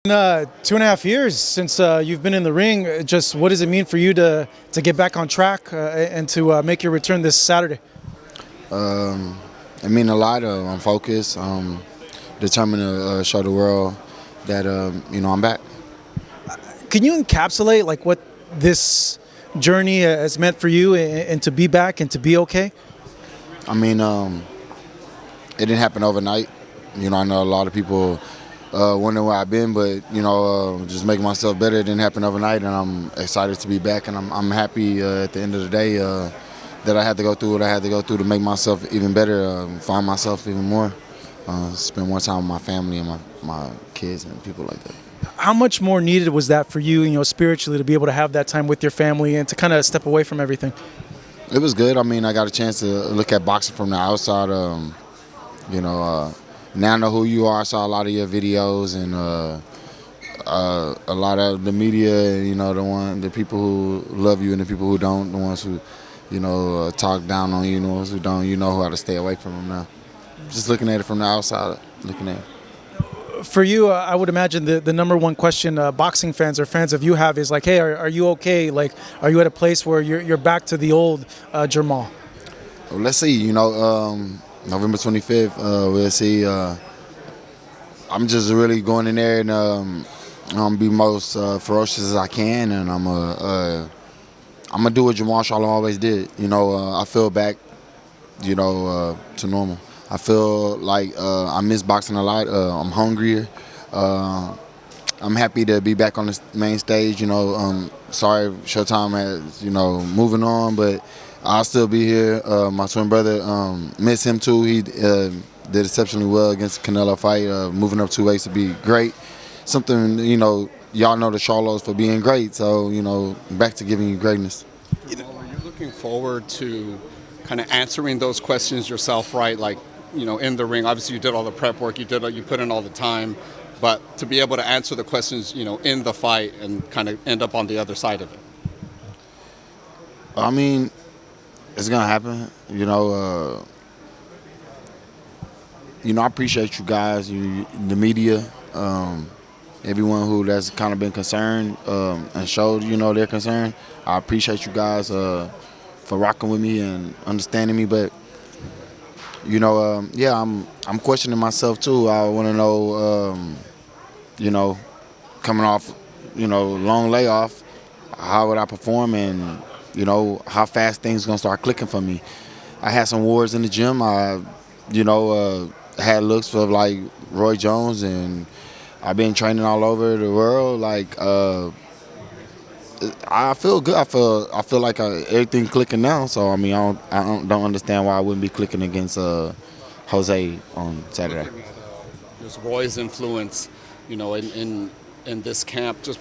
2.5 years since you've been in the ring, just what does it mean for you to get back on track and to make your return this Saturday? It means a lot. I'm focused. I'm determined to show the world that I'm back. Can you encapsulate like what this journey has meant for you and to be back and to be okay? I mean, it didn't happen overnight. I know a lot of people wonder where I've been, but just making myself better, it didn't happen overnight, and I'm excited to be back, and I'm happy at the end of the day that I had to go through what I had to go through to make myself even better, find myself even more, spend more time with my family and my kids and people like that. How much more needed was that for you, spiritually, to be able to have that time with your family and to kind of step away from everything? It was good. I mean, I got a chance to look at boxing from the outside. Now I know who you are. I saw a lot of your videos and a lot of the media. The people who love you and the people who don't. The ones who, talk down on you. The ones who don't. You know how to stay away from them now. Just looking at it from the outside, looking at it. For you, I would imagine the number one question boxing fans or fans of you have is like, hey, are you okay? Like, are you at a place where you're back to the old Jermall? Well, let's see. November 25th, we'll see. I'm just really going in there and I'm gonna be most ferocious as I can, and I'm gonna do what Jermall Charlo always did. I feel back, to normal. I feel like I miss boxing a lot. I'm hungrier. I'm happy to be back on the main stage. Sorry, Showtime has moving on, but I'll still be here. My twin brother, miss him too. He did exceptionally well against the Canelo fight. Moving up 2 weights to be great. Something, y'all know the Charlos for being great. So, back to giving you greatness. Are you looking forward to kind of answering those questions yourself, right? Like, in the ring, obviously you did all the prep work, you put in all the time, but to be able to answer the questions, in the fight and kind of end up on the other side of it. I mean, it's gonna happen. I appreciate you guys, the media, everyone who that's kind of been concerned and showed their concern. I appreciate you guys for rocking with me and understanding me. But I'm questioning myself too. I want to know, coming off, long layoff, how would I perform and how fast things gonna start clicking for me. I had some wars in the gym. I, had looks for like Roy Jones, and I've been training all over the world. Like, I feel good. I feel like everything clicking now. So I mean, I don't understand why I wouldn't be clicking against Jose on Saturday. Just Roy's influence, in this camp. Just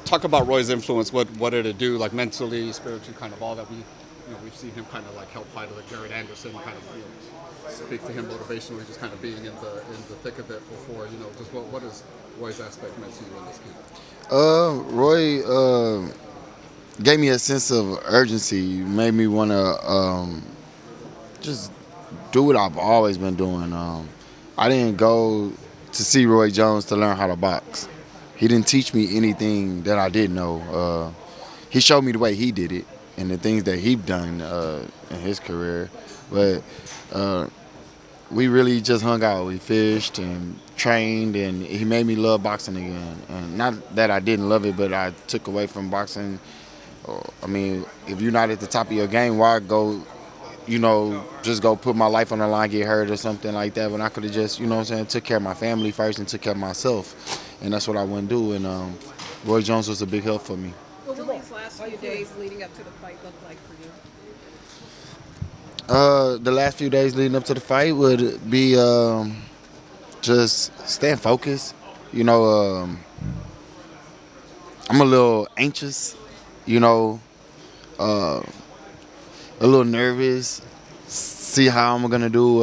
talk about Roy's influence. What did it do, like mentally, spiritually, kind of all that we've seen him kind of like help fight like Jared Anderson, kind of speak to him motivationally, just kind of being in the thick of it before. Just what is Roy's aspect meant to you in this camp? Roy gave me a sense of urgency, made me want to just do what I've always been doing. I didn't go to see Roy Jones to learn how to box. He didn't teach me anything that I didn't know. He showed me the way he did it and the things that he'd done in his career. But we really just hung out. We fished and trained, and he made me love boxing again. And not that I didn't love it, but I took away from boxing. I mean, if you're not at the top of your game, why go, just go put my life on the line, get hurt or something like that, when I could have just, took care of my family first and took care of myself. And that's what I wouldn't do. And Roy Jones was a big help for me. What will these last few days leading up to the fight look like for you? The last few days leading up to the fight would be just staying focused. I'm a little anxious, a little nervous, see how I'm gonna do,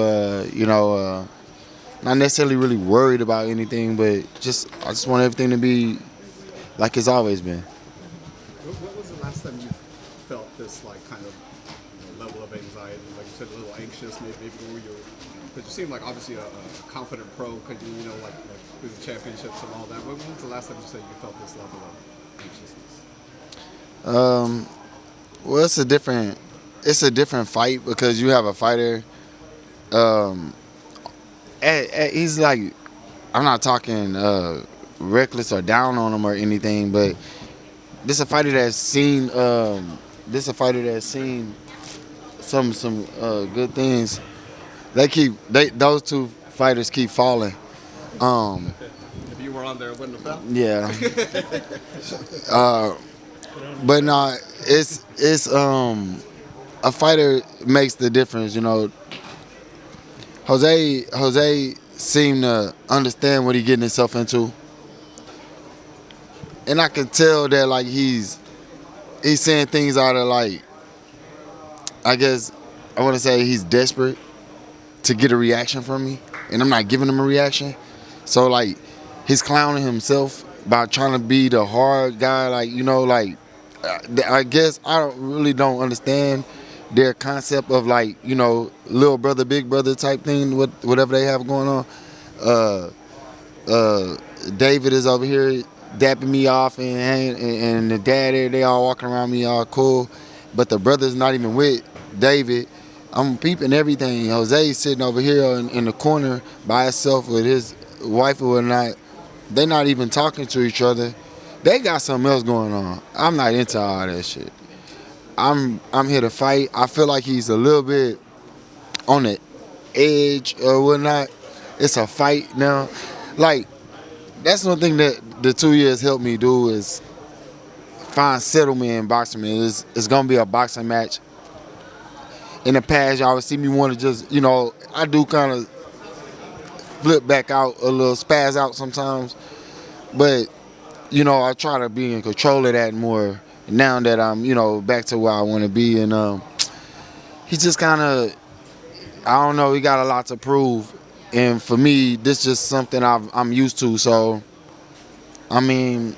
not necessarily really worried about anything, but I just want everything to be like it's always been. What was the last time you felt this like kind of level of anxiety? Like you said, a little anxious. Maybe were you Because you seem like obviously a confident pro. Could you, like through the championships and all that. When was the last time you said you felt this level of anxiousness? Well, it's a different fight because you have a fighter. He's like, I'm not talking reckless or down on him or anything, but this a fighter that's seen. Some good things. Those two fighters keep falling. If you were on there, it wouldn't have felt. Yeah. But no, it's a fighter makes the difference. Jose seemed to understand what he's getting himself into, and I can tell that like he's saying things out of like, I guess I want to say he's desperate to get a reaction from me, and I'm not giving him a reaction. So like he's clowning himself by trying to be the hard guy, I guess I don't understand their concept of like, little brother, big brother type thing, whatever they have going on. David is over here dapping me off, and the dad, they all walking around me all cool, but the brother's not even with David. I'm peeping everything. Jose's sitting over here in the corner by himself with his wife or whatnot. They're not even talking to each other. They got something else going on. I'm not into all that shit. I'm here to fight. I feel like he's a little bit on the edge or whatnot. It's a fight now. Like, that's one thing that the 2 years helped me do is find settlement in boxing. It's gonna be a boxing match. In the past, y'all would see me want to just, I do kind of flip back out a little, spaz out sometimes. But, I try to be in control of that more now that I'm, back to where I want to be. And he just kind of, I don't know, he got a lot to prove. And for me, this is just something I'm used to. So, I mean,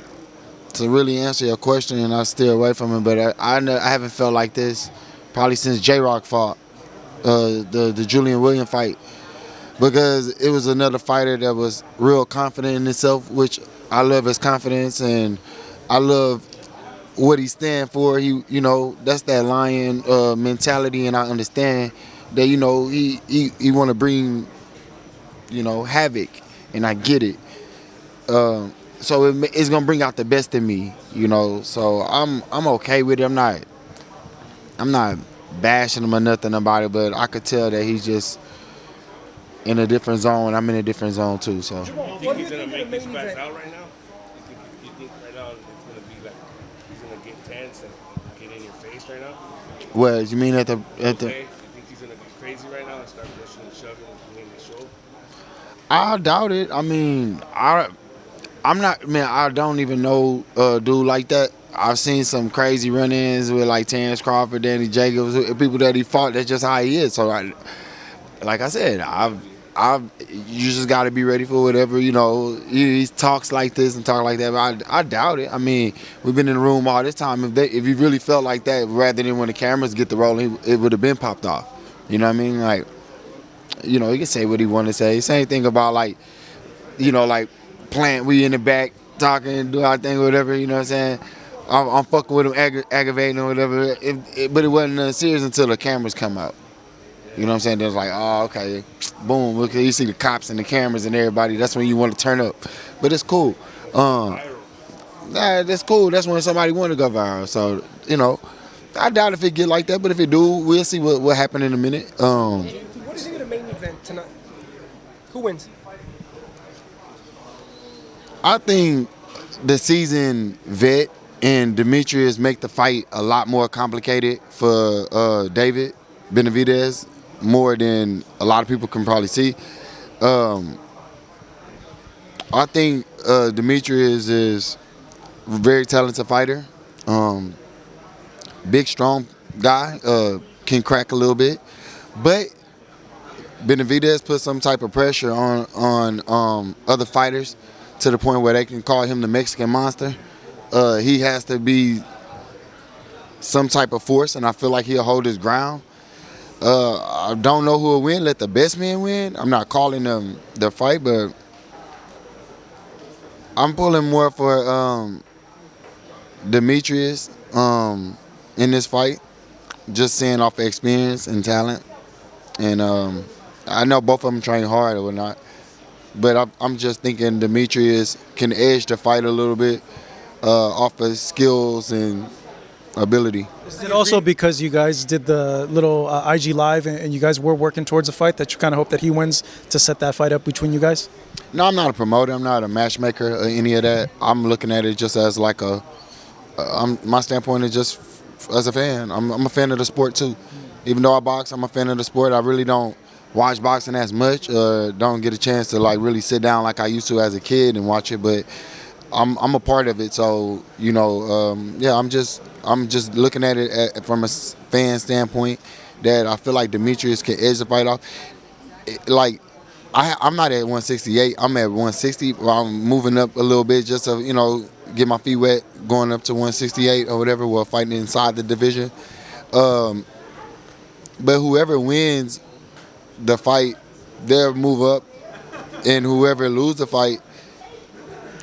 to really answer your question, and I stay away from it, but I haven't felt like this probably since J-Rock fought, the Julian Williams fight, because it was another fighter that was real confident in himself, which I love his confidence, and I love what he stands for. He, that's that lion mentality, and I understand that, he want to bring, havoc, and I get it. So it's gonna bring out the best in me, So I'm okay with it. I'm not bashing him or nothing about it, but I could tell that he's just in a different zone. I'm in a different zone too. So. Do you think he's gonna make this match out right now? You think right now it's gonna be like he's gonna get tense and get in your face right now? What you mean at the? Okay. You think he's gonna go crazy right now and start pushing and shoving and getting the show? I doubt it. I mean, I'm not, man. I don't even know dude like that. I've seen some crazy run-ins with like Terrence Crawford, Danny Jacobs, people that he fought. That's just how he is. So, like I said, you just got to be ready for whatever. He talks like this and talk like that. But I doubt it. I mean, we've been in the room all this time. If he really felt like that, rather than when the cameras get the rolling, it would have been popped off. You know what I mean? Like, he can say what he want to say. Same thing about like plant. We in the back talking, do our thing, whatever. You know what I'm saying? I'm fucking with him, aggravating or whatever. But it wasn't serious until the cameras come out. You know what I'm saying? There's like, oh, okay, boom. Look, you see the cops and the cameras and everybody. That's when you want to turn up. But it's cool. That's cool. That's when somebody want to go viral. So, I doubt if it get like that. But if it do, we'll see what happened in a minute. What do you think of the main event tonight? Who wins? I think the seasoned vet and Demetrius make the fight a lot more complicated for David Benavidez, more than a lot of people can probably see. I think Demetrius is a very talented fighter. Big, strong guy, can crack a little bit. But Benavidez put some type of pressure on other fighters to the point where they can call him the Mexican monster. He has to be some type of force, and I feel like he'll hold his ground. I don't know who will win. Let the best man win. I'm not calling them the fight, but I'm pulling more for Demetrius in this fight. Just seeing off experience and talent, and I know both of them train hard or whatnot. But I'm just thinking Demetrius can edge the fight a little bit off of skills and ability. Is it also because you guys did the little IG live and you guys were working towards a fight that you kind of hope that he wins to set that fight up between you guys? No, I'm not a promoter. I'm not a matchmaker or any of that. I'm looking at it just as like my standpoint is just as a fan. I'm a fan of the sport too. Even though I box, I'm a fan of the sport. I really don't watch boxing as much. Don't get a chance to like really sit down like I used to as a kid and watch it. But I'm a part of it. So yeah, I'm just looking at it from a fan standpoint that I feel like Demetrius can edge the fight off. I'm not at 168. I'm at 160. I'm moving up a little bit just to get my feet wet, going up to 168 or whatever. We're fighting inside the division. But whoever wins the fight, they'll move up, and whoever loses the fight,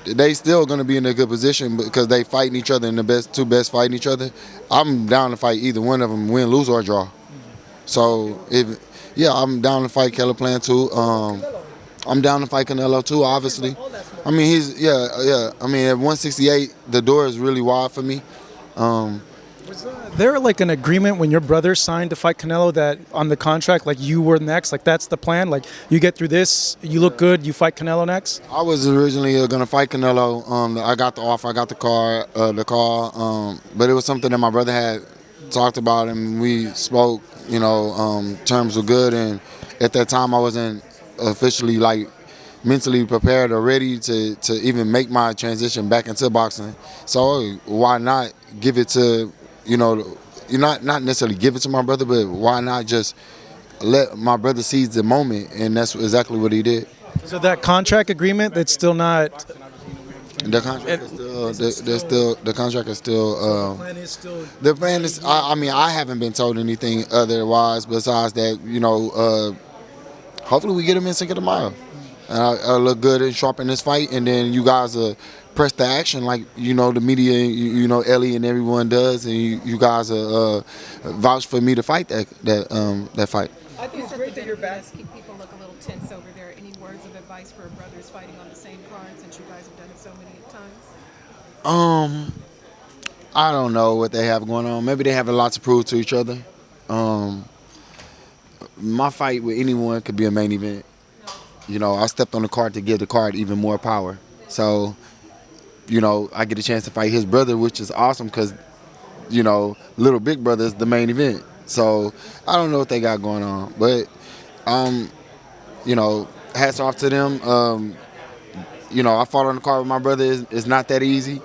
they still going to be in a good position because they fighting each other and the two best fighting each other. I'm down to fight either one of them, win, lose, or draw. So I'm down to fight Caleb Plant too. I'm down to fight Canelo too, obviously. I mean, I mean, at 168, the door is really wide for me. Was there like an agreement when your brother signed to fight Canelo that on the contract, like you were next, like that's the plan? Like you get through this, you look good, you fight Canelo next? I was originally going to fight Canelo. I got the offer, I got the call, but it was something that my brother had talked about and we spoke, terms were good. And at that time I wasn't officially like mentally prepared or ready to even make my transition back into boxing. So why not give it to, not necessarily give it to my brother, but why not just let my brother seize the moment? And that's exactly what he did. So that contract agreement, that's still not. The contract is still. The plan is. I mean, I haven't been told anything otherwise besides that. Hopefully, we get him in Cinco de Mayo. I look good and sharp in this fight, and then you guys press the action like the media, Ellie and everyone does, and you guys vouch for me to fight that fight. I think it's great that you're back. Keep people look a little tense over there. Any words of advice for brothers fighting on the same card since you guys have done it so many times? I don't know what they have going on. Maybe they have a lot to prove to each other. My fight with anyone could be a main event. I stepped on the card to give the card even more power. So, I get a chance to fight his brother, which is awesome because, little big brother is the main event. So, I don't know what they got going on. But, hats off to them. I fought on the card with my brother. It's not that easy.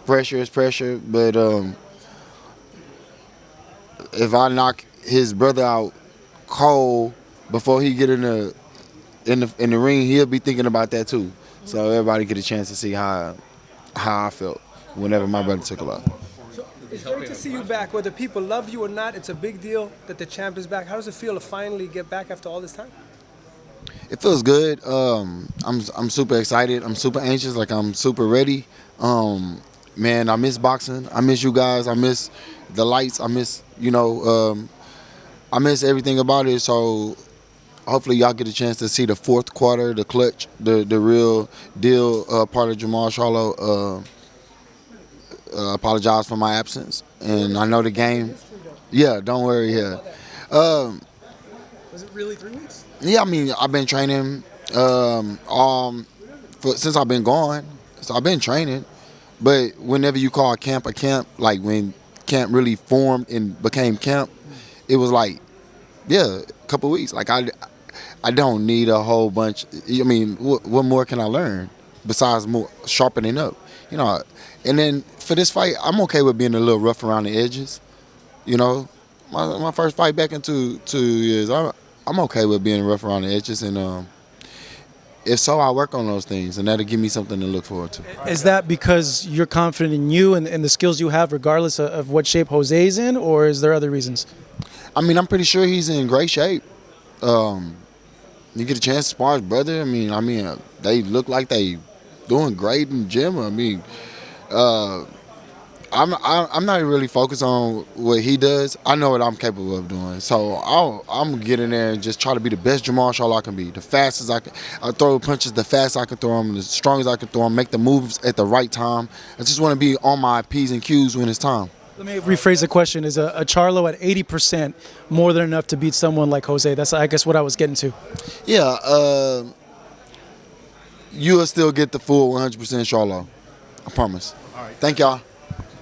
Pressure is pressure. But if I knock his brother out cold before he get in the ring, he'll be thinking about that too. So everybody get a chance to see how I felt whenever my brother took a lot. So it's great to see you back. Whether people love you or not, it's a big deal that the champ is back. How does it feel to finally get back after all this time? It feels good. I'm super excited. I'm super anxious. Like I'm super ready. Man, I miss boxing. I miss you guys. I miss the lights. I miss I miss everything about it. So. Hopefully y'all get a chance to see the fourth quarter, the clutch, the real deal part of Jermall Charlo. Apologize for my absence, and I know the game. Yeah, don't worry. Yeah. Was it really 3 weeks? Yeah, I mean I've been training since I've been gone, so I've been training. But whenever you call camp a camp, like when camp really formed and became camp, it was like, yeah, a couple weeks. Like I don't need a whole bunch. I mean, what more can I learn besides more sharpening up? And then for this fight, I'm okay with being a little rough around the edges. My first fight back in 2 years, I'm okay with being rough around the edges. And if so, I work on those things, and that'll give me something to look forward to. Is that because you're confident in you and the skills you have, regardless of what shape Jose's in, or is there other reasons? I mean, I'm pretty sure he's in great shape. You get a chance to spar his brother. I mean, they look like they doing great in the gym. I mean, I'm not really focused on what he does. I know what I'm capable of doing. So I'm gonna get in there and just try to be the best Jermall Charlo I can be. The fastest I can. I throw punches the fastest I can throw them, the strongest I can throw them, make the moves at the right time. I just want to be on my P's and Q's when it's time. Let me rephrase the question. Is a Charlo at 80% more than enough to beat someone like Jose? That's, I guess, what I was getting to. Yeah, you'll still get the full 100% Charlo. I promise. All right. Thank y'all.